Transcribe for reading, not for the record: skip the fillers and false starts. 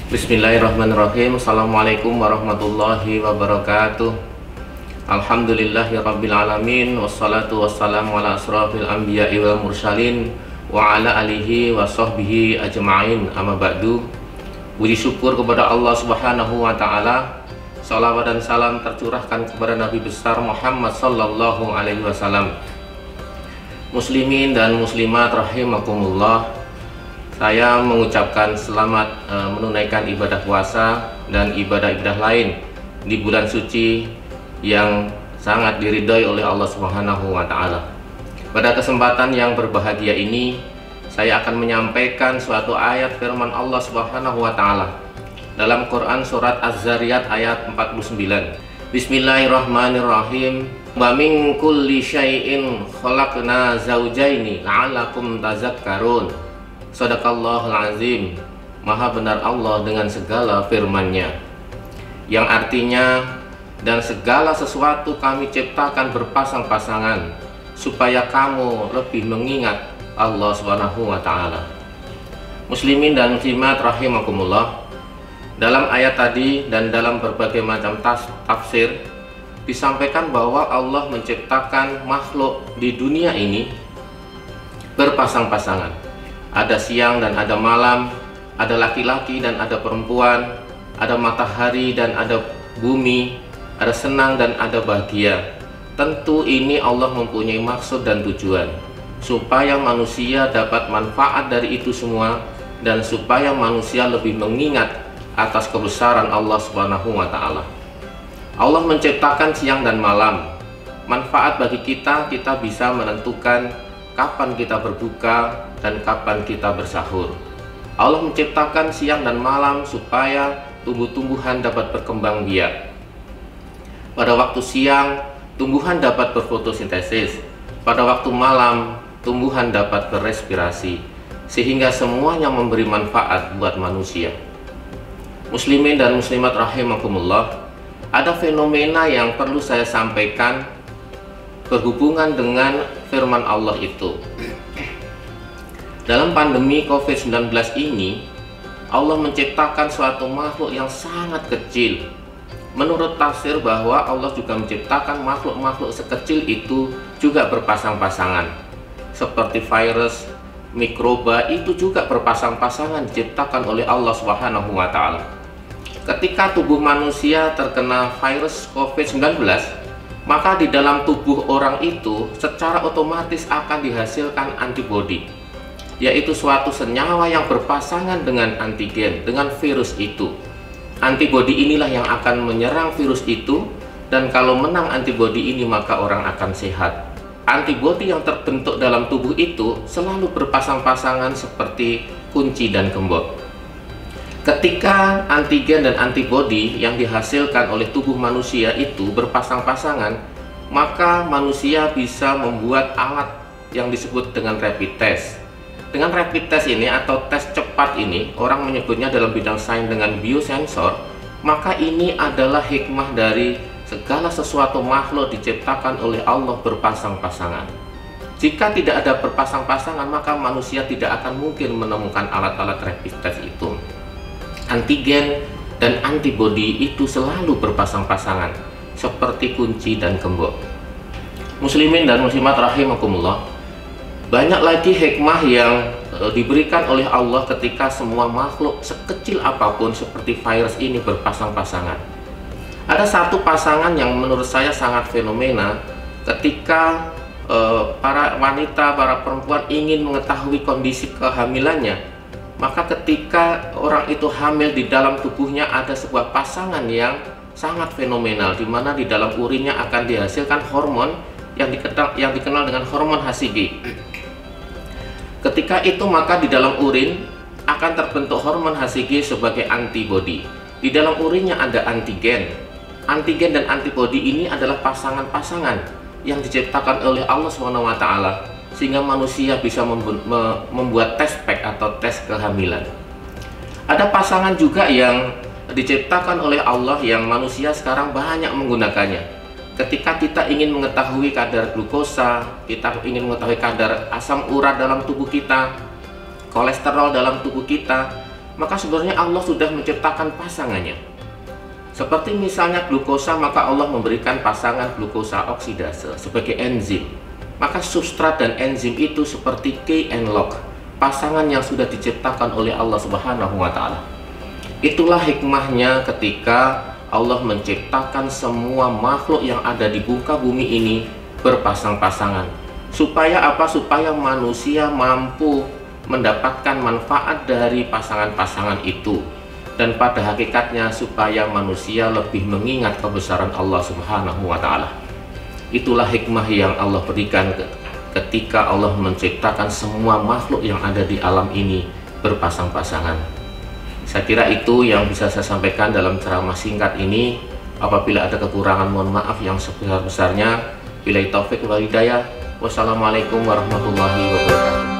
Bismillahirrahmanirrahim. Assalamualaikum warahmatullahi wabarakatuh. Alhamdulillahirabbil alamin, wassalatu wassalamu ala asrofil anbiya'i wal mursalin wa ala alihi wa sahbihi ajma'in. Amma ba'du. Puji syukur kepada Allah Subhanahu wa taala. Salawat dan salam tercurahkan kepada Nabi besar Muhammad sallallahu alaihi wasallam. Muslimin dan muslimat rahimakumullah. Saya mengucapkan selamat menunaikan ibadah puasa dan ibadah-ibadah lain di bulan suci yang sangat diridhai oleh Allah Subhanahu wa taala. Pada kesempatan yang berbahagia ini, saya akan menyampaikan suatu ayat firman Allah Subhanahu wa taala dalam Quran surat Az-Zariyat ayat 49. Bismillahirrahmanirrahim. Wa min kulli syai'in khalaqna zawjaini la'allakum tazakkarun. Shadaqallahul azim. Maha benar Allah dengan segala firman-Nya, yang artinya, dan segala sesuatu kami ciptakan berpasang-pasangan supaya kamu lebih mengingat Allah Subhanahu wa taala. Muslimin dan muslimat rahimakumullah. Dalam ayat tadi dan dalam berbagai macam tafsir disampaikan bahwa Allah menciptakan makhluk di dunia ini berpasang-pasangan. Ada siang dan ada malam, ada laki-laki dan ada perempuan, ada matahari dan ada bumi, ada senang dan ada bahagia. Tentu ini Allah mempunyai maksud dan tujuan supaya manusia dapat manfaat dari itu semua, dan supaya manusia lebih mengingat atas kebesaran Allah Subhanahu wa taala. Allah menciptakan siang dan malam. Manfaat bagi kita bisa menentukan kapan kita berbuka dan kapan kita bersahur. Allah menciptakan siang dan malam supaya tumbuh-tumbuhan dapat berkembang biak. Pada waktu siang, tumbuhan dapat berfotosintesis. Pada waktu malam, tumbuhan dapat berrespirasi, sehingga semuanya memberi manfaat buat manusia. Muslimin dan muslimat rahimakumullah, ada fenomena yang perlu saya sampaikan berhubungan dengan firman Allah itu. Dalam pandemi COVID-19 ini, Allah menciptakan suatu makhluk yang sangat kecil. Menurut tafsir bahwa Allah juga menciptakan makhluk-makhluk sekecil itu juga berpasang-pasangan. Seperti virus, mikroba itu juga berpasang-pasangan diciptakan oleh Allah Subhanahu wa taala. Ketika tubuh manusia terkena virus COVID-19, maka di dalam tubuh orang itu secara otomatis akan dihasilkan antibodi, yaitu suatu senyawa yang berpasangan dengan antigen, dengan virus itu. Antibodi inilah yang akan menyerang virus itu, dan kalau menang antibodi ini maka orang akan sehat. Antibodi yang terbentuk dalam tubuh itu selalu berpasang-pasangan seperti kunci dan gembok. Ketika antigen dan antibodi yang dihasilkan oleh tubuh manusia itu berpasang-pasangan, maka manusia bisa membuat alat yang disebut dengan rapid test. Dengan rapid test ini atau tes cepat ini, orang menyebutnya dalam bidang sains dengan biosensor. Maka ini adalah hikmah dari segala sesuatu makhluk diciptakan oleh Allah berpasang-pasangan. Jika tidak ada berpasang-pasangan, maka manusia tidak akan mungkin menemukan alat-alat rapid test itu. Antigen dan antibodi itu selalu berpasang-pasangan seperti kunci dan gembok. Muslimin dan muslimat rahimakumullah, banyak lagi hikmah yang diberikan oleh Allah ketika semua makhluk sekecil apapun seperti virus ini berpasang-pasangan. Ada satu pasangan yang menurut saya sangat fenomena. Ketika para wanita, para perempuan ingin mengetahui kondisi kehamilannya, maka ketika orang itu hamil, di dalam tubuhnya ada sebuah pasangan yang sangat fenomenal, di mana di dalam urinnya akan dihasilkan hormon yang dikenal dengan hormon HCG. Ketika itu maka di dalam urin akan terbentuk hormon HCG sebagai antibodi. Di dalam urinnya ada antigen. Antigen dan antibodi ini adalah pasangan-pasangan yang diciptakan oleh Allah SWT, sehingga manusia bisa membuat tes pack atau tes kehamilan. Ada pasangan juga yang diciptakan oleh Allah yang manusia sekarang banyak menggunakannya. Ketika kita ingin mengetahui kadar glukosa, kita ingin mengetahui kadar asam urat dalam tubuh kita, kolesterol dalam tubuh kita, maka sebenarnya Allah sudah menciptakan pasangannya. Seperti misalnya glukosa, maka Allah memberikan pasangan glukosa oksidase sebagai enzim. Maka substrat dan enzim itu seperti key and lock, pasangan yang sudah diciptakan oleh Allah Subhanahu wa Ta'ala. Itulah hikmahnya ketika Allah menciptakan semua makhluk yang ada di muka bumi ini berpasang-pasangan. Supaya apa? Supaya manusia mampu mendapatkan manfaat dari pasangan-pasangan itu. Dan pada hakikatnya supaya manusia lebih mengingat kebesaran Allah Subhanahu wa Ta'ala. Itulah hikmah yang Allah berikan ketika Allah menciptakan semua makhluk yang ada di alam ini berpasang-pasangan. Saya kira itu yang bisa saya sampaikan dalam ceramah singkat ini. Apabila ada kekurangan, mohon maaf yang sebesar-besarnya. Billahi taufik wal hidayah. Wassalamualaikum warahmatullahi wabarakatuh.